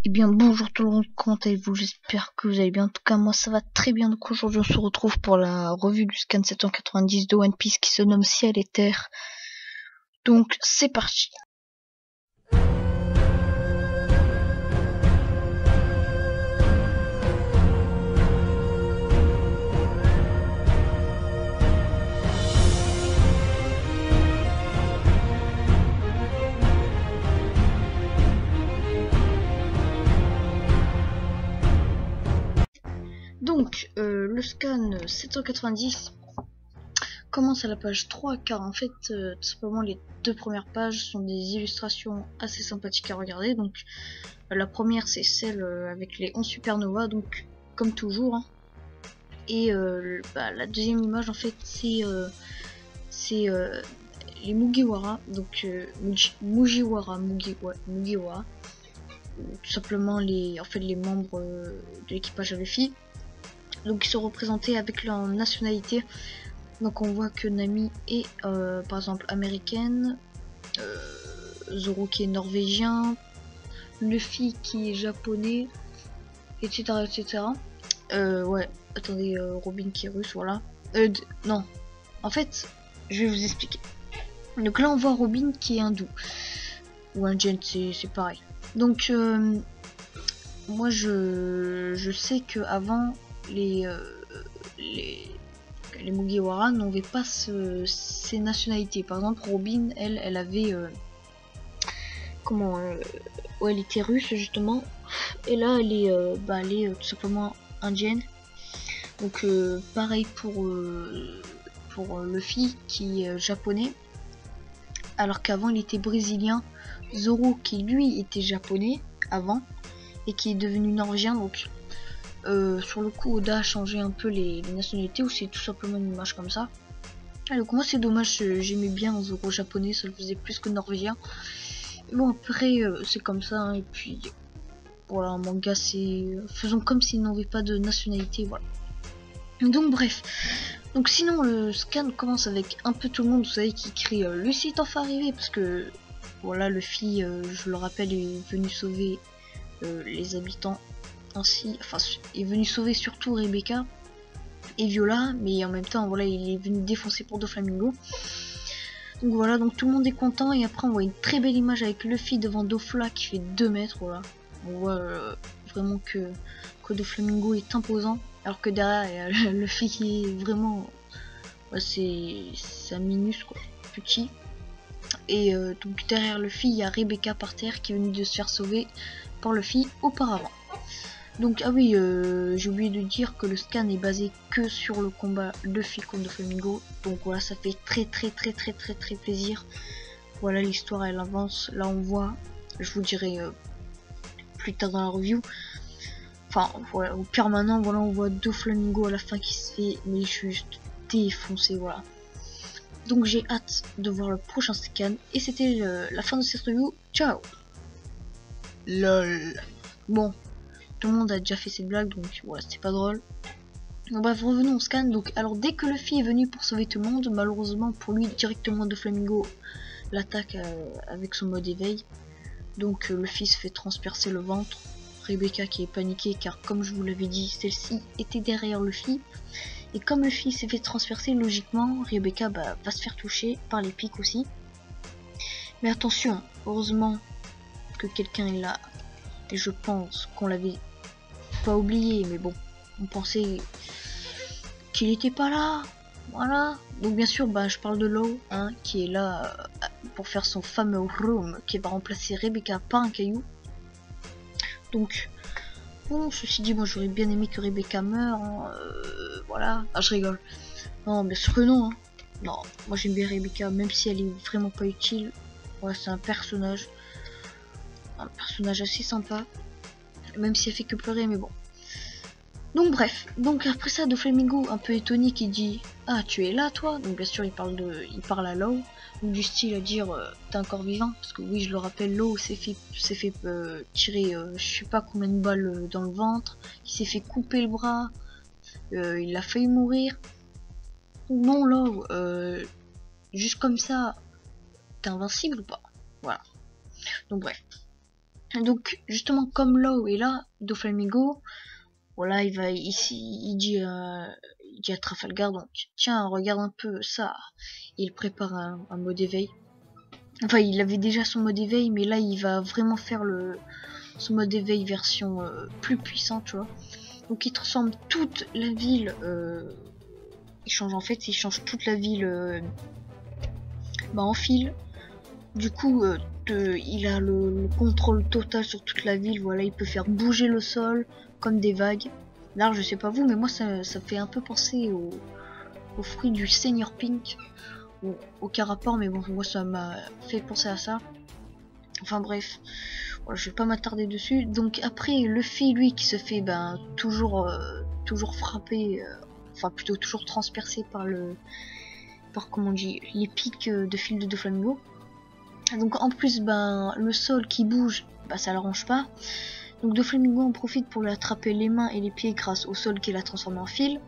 Eh bien bonjour tout le monde, comment allez-vous? J'espère que vous allez bien. En tout cas moi ça va très bien. Donc aujourd'hui on se retrouve pour la revue du scan 790 de One Piece qui se nomme Ciel et Terre. Donc c'est parti. Donc le scan 790 commence à la page 3 car en fait tout simplement les deux premières pages sont des illustrations assez sympathiques à regarder. Donc la première c'est celle avec les 11 supernovas, donc comme toujours, hein. Et la deuxième image en fait c'est les Mugiwara, donc Mugiwara, tout simplement les membres de l'équipage à Luffy. Donc ils sont représentés avec leur nationalité. Donc on voit que Nami est par exemple américaine, Zoro qui est norvégien, Luffy qui est japonais, etc. etc. Ouais, attendez, Robin qui est russe, voilà. Non, en fait, je vais vous expliquer. Donc là on voit Robin qui est hindou, ou indienne, c'est pareil. Donc moi je sais que avant les Mugiwara n'avaient pas ces nationalités. Par exemple, Robin, elle avait elle était russe justement, et là elle est tout simplement indienne. Donc pareil pour Luffy qui est japonais, alors qu'avant il était brésilien. Zoro qui lui était japonais avant et qui est devenu norvégien. Donc sur le coup Oda a changé un peu les nationalités, ou c'est tout simplement une image comme ça. Ah, donc moi c'est dommage, j'aimais bien Zoro japonais, ça le faisait plus que norvégien. Mais bon après c'est comme ça, hein, et puis voilà, un manga c'est faisons comme s'il n'avait pas de nationalité, voilà. Donc bref, donc sinon le scan commence avec un peu tout le monde, vous savez, qui crie Lucie est enfin arrivée, parce que voilà, Luffy, je le rappelle, est venu sauver les habitants, ainsi, enfin est venu sauver surtout Rebecca et Viola, mais en même temps voilà, il est venu défoncer pour Doflamingo. Donc voilà, donc tout le monde est content, et après on voit une très belle image avec Luffy devant Dofla qui fait 2 mètres, voilà. On voit vraiment que Doflamingo est imposant, alors que derrière il y a Luffy qui est vraiment, c'est un minus quoi, petit. Et donc derrière Luffy il y a Rebecca par terre qui est venue de se faire sauver par Luffy auparavant. Donc ah oui, j'ai oublié de dire que le scan est basé que sur le combat Luffy contre Doflamingo. Donc voilà, ça fait très plaisir. Voilà, l'histoire elle avance. Là on voit, je vous dirai plus tard dans la review. Enfin voilà, au pire maintenant, voilà, on voit Doflamingo à la fin qui se fait mais juste défoncer, voilà. Donc j'ai hâte de voir le prochain scan. Et c'était la fin de cette review. Ciao. LOL. Bon, tout le monde a déjà fait cette blague, donc voilà, c'était pas drôle. Donc, bref, revenons au scan. Donc alors dès que Luffy est venu pour sauver tout le monde, malheureusement pour lui directement Doflamingo l'attaque avec son mode éveil. Donc Luffy se fait transpercer le ventre. Rebecca qui est paniquée car comme je vous l'avais dit, celle-ci était derrière Luffy. Et comme Luffy s'est fait transpercer, logiquement Rebecca va se faire toucher par les pics aussi. Mais attention, heureusement que quelqu'un est là. Et je pense qu'on l'avait pas oublié, mais bon, on pensait qu'il était pas là. Voilà. Donc bien sûr, je parle de Law, hein, qui est là pour faire son fameux room, qui va remplacer Rebecca par un caillou. Donc bon, ceci dit, moi j'aurais bien aimé que Rebecca meure, hein, voilà. Ah, je rigole. Non, bien sûr que non, hein. Non, moi j'aime bien Rebecca, même si elle est vraiment pas utile. Ouais, c'est un personnage assez sympa, même si elle fait que pleurer, mais bon. Donc bref, donc après ça, Doflamingo, un peu étonné, qui dit ah, tu es là toi? Donc bien sûr il parle à Law, du style à dire t'es encore vivant, parce que oui, je le rappelle, Law s'est fait tirer je sais pas combien de balles dans le ventre, il s'est fait couper le bras, il a failli mourir. Non, Law, juste comme ça, t'es invincible ou pas? Voilà. Donc bref. Donc justement comme Law est là, Doflamingo, voilà, il dit à Trafalgar, donc tiens, regarde un peu ça. Il prépare un mode éveil. Enfin, il avait déjà son mode éveil, mais là il va vraiment faire son mode éveil version plus puissante, tu vois. Donc il transforme toute la ville, il change toute la ville en fil. Du coup, il a le contrôle total sur toute la ville. Voilà, il peut faire bouger le sol comme des vagues. Là, je sais pas vous, mais moi ça fait un peu penser au fruit du Seigneur Pink. Aucun rapport, mais bon, moi ça m'a fait penser à ça. Enfin bref, voilà, je vais pas m'attarder dessus. Donc après, Luffy, lui, qui se fait toujours frapper, enfin plutôt toujours transpercé par comment on dit, les pics de fil de Doflamingo. Donc en plus, le sol qui bouge, ça l'arrange pas. Donc Doflamingo en profite pour lui attraper les mains et les pieds grâce au sol qu'il a transformé en fil.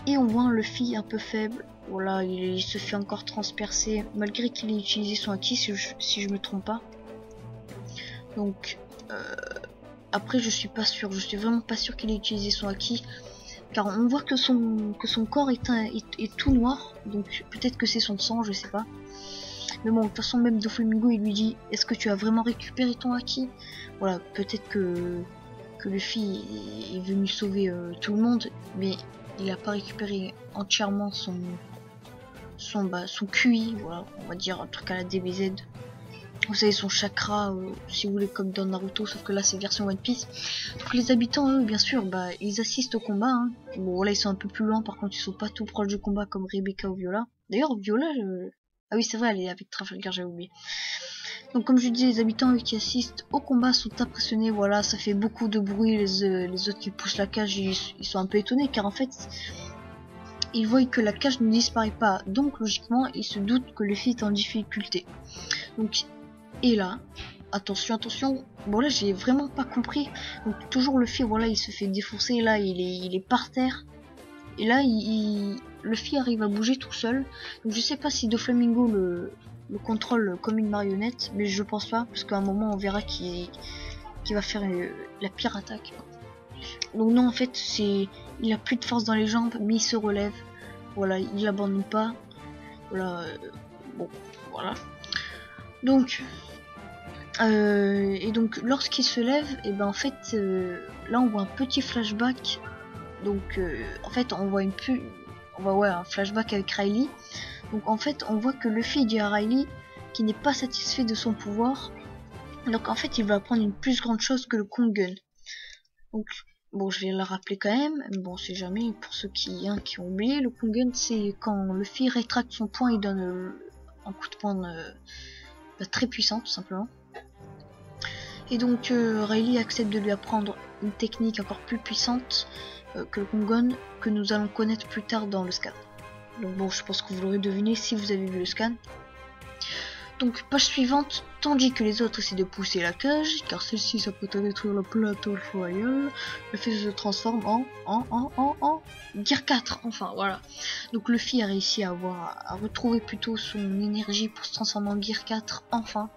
Et on voit un Luffy un peu faible. Voilà, il se fait encore transpercer malgré qu'il ait utilisé son haki, si je me trompe pas. Donc après, je suis pas sûr, je suis vraiment pas sûr qu'il ait utilisé son haki, car on voit que son corps est tout noir. Donc peut-être que c'est son sang, je sais pas. Mais bon, de toute façon, même Doflamingo, il lui dit, est-ce que tu as vraiment récupéré ton haki? Voilà, peut-être que Luffy est venu sauver tout le monde, mais il a pas récupéré entièrement son QI, voilà, on va dire un truc à la DBZ. Vous savez, son chakra, si vous voulez, comme dans Naruto, sauf que là c'est version One Piece. Donc les habitants, eux, bien sûr, ils assistent au combat. Hein. Bon, là ils sont un peu plus loin, par contre ils sont pas tout proches du combat comme Rebecca ou Viola. D'ailleurs, Viola, ah oui, c'est vrai, elle est avec Trafalgar, j'avais oublié. Donc comme je dis, les habitants qui assistent au combat sont impressionnés, voilà, ça fait beaucoup de bruit, les autres qui poussent la cage, ils sont un peu étonnés, car en fait, ils voient que la cage ne disparaît pas, donc logiquement, ils se doutent que Luffy est en difficulté. Donc, et là, attention, bon là j'ai vraiment pas compris, donc toujours Luffy, voilà, il se fait défoncer, là il est par terre, et là Luffy arrive à bouger tout seul, donc je sais pas si Doflamingo le contrôle comme une marionnette, mais je pense pas, parce qu'à un moment on verra qu'il va faire la pire attaque. Donc non, en fait, il a plus de force dans les jambes, mais il se relève, voilà, il abandonne pas, voilà, bon, voilà. Donc, et donc lorsqu'il se lève, et en fait, là on voit un petit flashback, donc en fait on voit un flashback avec Riley. Donc en fait on voit que Luffy dit à Riley qu'il n'est pas satisfait de son pouvoir, donc en fait il va apprendre une plus grande chose que le Kongen. Donc bon, je vais le rappeler quand même, bon c'est jamais pour ceux qui ont oublié, le Kongen c'est quand Luffy rétracte son poing et donne un coup de poing très puissant tout simplement. Et donc Riley accepte de lui apprendre une technique encore plus puissante que le Kongen, que nous allons connaître plus tard dans le scan. Donc bon, je pense que vous l'aurez deviné si vous avez vu le scan. Donc page suivante, tandis que les autres essaient de pousser la cage, car celle-ci s'apprête à détruire le plateau royal, Luffy se transforme en Gear 4, enfin voilà. Donc Luffy a réussi à retrouver plutôt son énergie pour se transformer en Gear 4, enfin.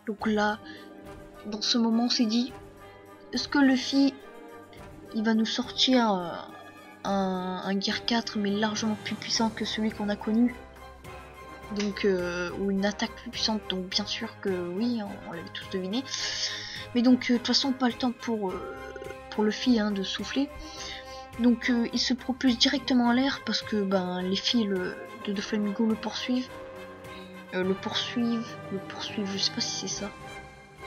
Donc là, dans ce moment on s'est dit, est-ce que Luffy il va nous sortir un Gear 4 mais largement plus puissant que celui qu'on a connu, donc ou une attaque plus puissante? Donc bien sûr que oui, on l'avait tous deviné, mais donc de toute façon pas le temps pour Luffy de souffler, donc il se propulse directement en l'air parce que les filles de Doflamingo le poursuivent, je sais pas si c'est ça,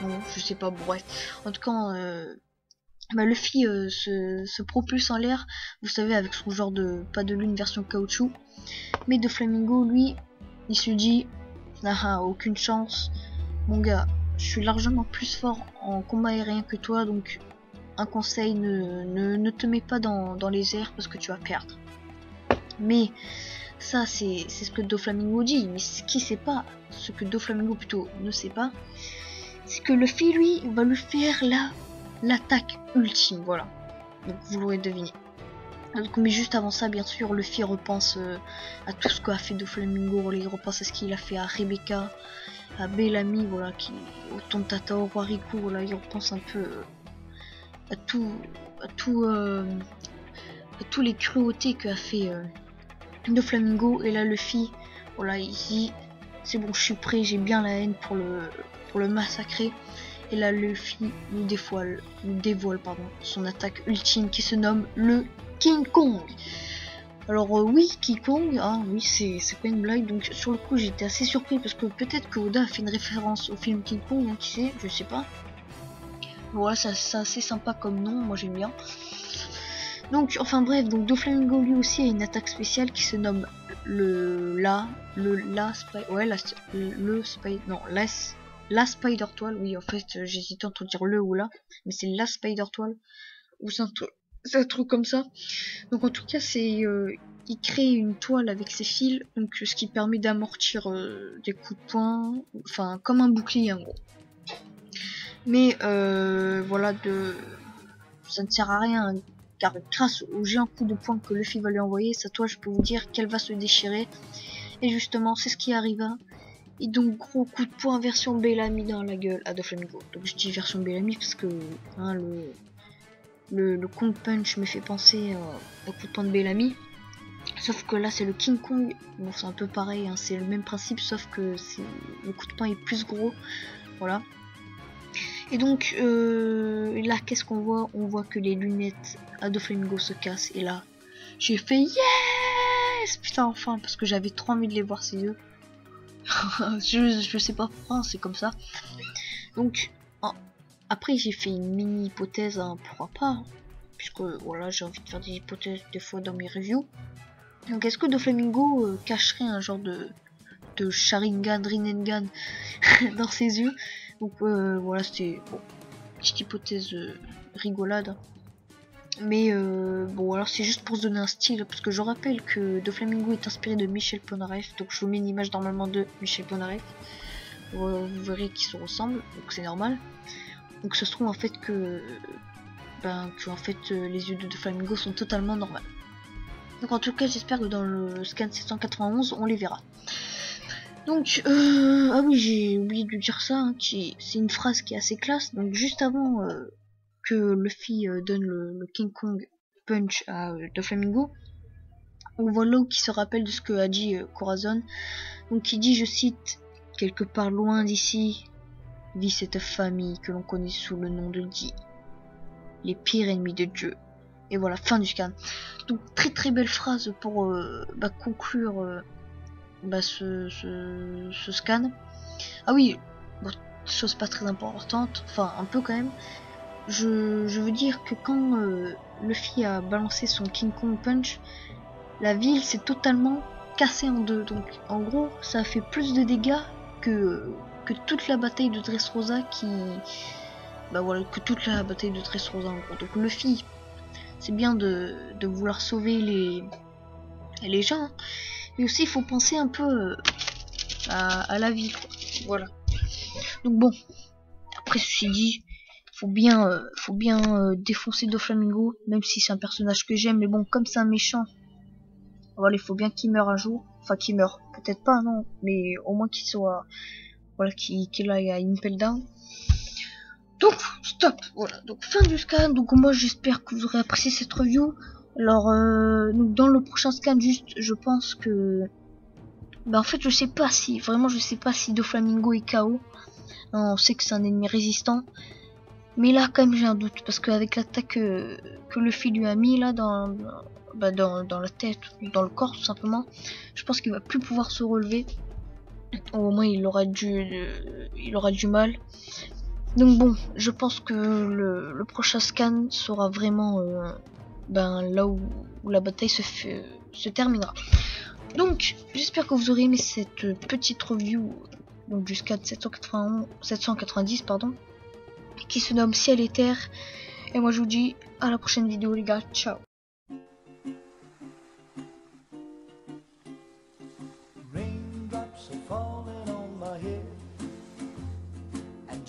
non je sais pas, bref, en tout cas Luffy se propulse en l'air, vous savez, avec son genre de pas de lune version caoutchouc, mais Doflamingo lui il se dit, aucune chance mon gars, je suis largement plus fort en combat aérien que toi, donc un conseil, ne te mets pas dans les airs parce que tu vas perdre. Mais ça c'est ce que Doflamingo dit, mais ce que Doflamingo plutôt ne sait pas, c'est que Luffy lui va lui faire l'attaque ultime, voilà. Donc vous l'aurez deviné. Donc, mais juste avant ça, bien sûr, Luffy repense à tout ce qu'a fait Doflamingo, il repense à ce qu'il a fait à Rebecca, à Bellamy, voilà, qui au Tontata Rico, voilà, il repense un peu à tout, à tout, à tous les cruautés qu'a fait Doflamingo. Et là Luffy, voilà, il dit c'est bon, je suis prêt, j'ai bien la haine pour le massacrer. Et là Luffy nous dévoile son attaque ultime qui se nomme le King Kong. Alors oui, King Kong, hein, oui, c'est pas une blague. Donc sur le coup j'étais assez surpris parce que peut-être que Oda a fait une référence au film King Kong, hein, qui sait, je sais pas. Voilà, c'est assez sympa comme nom, moi j'aime bien. Donc enfin bref, donc Doflamingo lui aussi a une attaque spéciale qui se nomme la Spider Toile. Oui, en fait j'hésitais entre dire le ou la, mais c'est la Spider Toile ou c'est un truc comme ça. Donc en tout cas c'est il crée une toile avec ses fils, donc ce qui permet d'amortir des coups de poing, enfin comme un bouclier en gros. Mais voilà, ça ne sert à rien, car grâce au géant coup de poing que Luffy va lui envoyer, sa toile, je peux vous dire qu'elle va se déchirer. Et justement, c'est ce qui arriva. Et donc, gros coup de poing version Bellamy dans la gueule à Doflamingo. Donc, je dis version Bellamy parce que hein, le Kong Punch me fait penser au coup de poing de Bellamy. Sauf que là, c'est le King Kong. Bon, c'est un peu pareil, hein, c'est le même principe, sauf que le coup de poing est plus gros. Voilà. Et donc là, qu'est-ce qu'on voit? On voit que les lunettes à Doflamingo se cassent. Et là, j'ai fait yes, putain, enfin, parce que j'avais trop envie de les voir ces yeux. je sais pas pourquoi, c'est comme ça. Donc après j'ai fait une mini hypothèse, hein, pourquoi pas, puisque voilà, j'ai envie de faire des hypothèses des fois dans mes reviews. Donc est-ce que Doflamingo cacherait un genre de Sharingan, Rinnegan dans ses yeux? Donc voilà, c'était bon, petite hypothèse rigolade. Mais bon, alors c'est juste pour se donner un style, parce que je rappelle que Doflamingo est inspiré de Michel Polnareff, donc je vous mets une image normalement de Michel Polnareff. Vous verrez qu'ils se ressemblent, donc c'est normal. Donc ça se trouve en fait que les yeux de Doflamingo sont totalement normaux. Donc en tout cas, j'espère que dans le scan 791 on les verra. Donc ah oui, j'ai oublié de dire ça, hein, c'est une phrase qui est assez classe. Donc juste avant que Luffy donne le King Kong Punch à Doflamingo, on voit Law qui se rappelle de ce que a dit Corazon. Donc il dit, je cite, quelque part loin d'ici vit cette famille que l'on connaît sous le nom de Di, les pires ennemis de Dieu. Et voilà, fin du scan. Donc très très belle phrase pour conclure ce scan. Ah oui, bon, chose pas très importante, enfin un peu quand même. Je veux dire que quand Luffy a balancé son King Kong Punch, la ville s'est totalement cassée en deux. Donc en gros, ça a fait plus de dégâts que toute la bataille de Dressrosa que toute la bataille de Dressrosa en gros. Donc Luffy, c'est bien de vouloir sauver les gens, hein. Mais aussi il faut penser un peu à la ville, quoi. Voilà. Donc bon, après ceci dit, faut bien défoncer Doflamingo, même si c'est un personnage que j'aime, mais bon, comme c'est un méchant, voilà, il faut bien qu'il meure un jour. Enfin, qu'il meure, peut-être pas, non, mais au moins qu'il soit, voilà, qu'il aille à Impel Down. Donc, stop, voilà, donc fin du scan. Donc moi j'espère que vous aurez apprécié cette review. Alors, donc dans le prochain scan, juste, je pense que, en fait, je sais pas si Doflamingo est KO. On sait que c'est un ennemi résistant, mais là quand même j'ai un doute, parce qu'avec l'attaque que Luffy lui a mis là dans la tête, dans le corps tout simplement, je pense qu'il va plus pouvoir se relever. Au moins il aura du mal. Donc bon, je pense que le prochain scan sera vraiment là où la bataille se terminera. Donc j'espère que vous aurez aimé cette petite review, donc jusqu'à 790 pardon, qui se nomme Ciel et Terre. Et moi je vous dis à la prochaine vidéo les gars, ciao.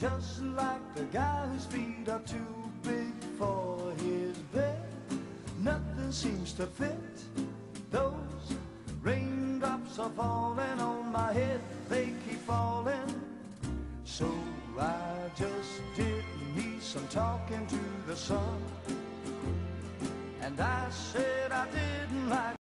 Just like the guy whose feet are too big for his bed, nothing seems to fit. Those raindrops are falling on my head, they keep falling. So I just did me some talking to the sun, and I said I didn't like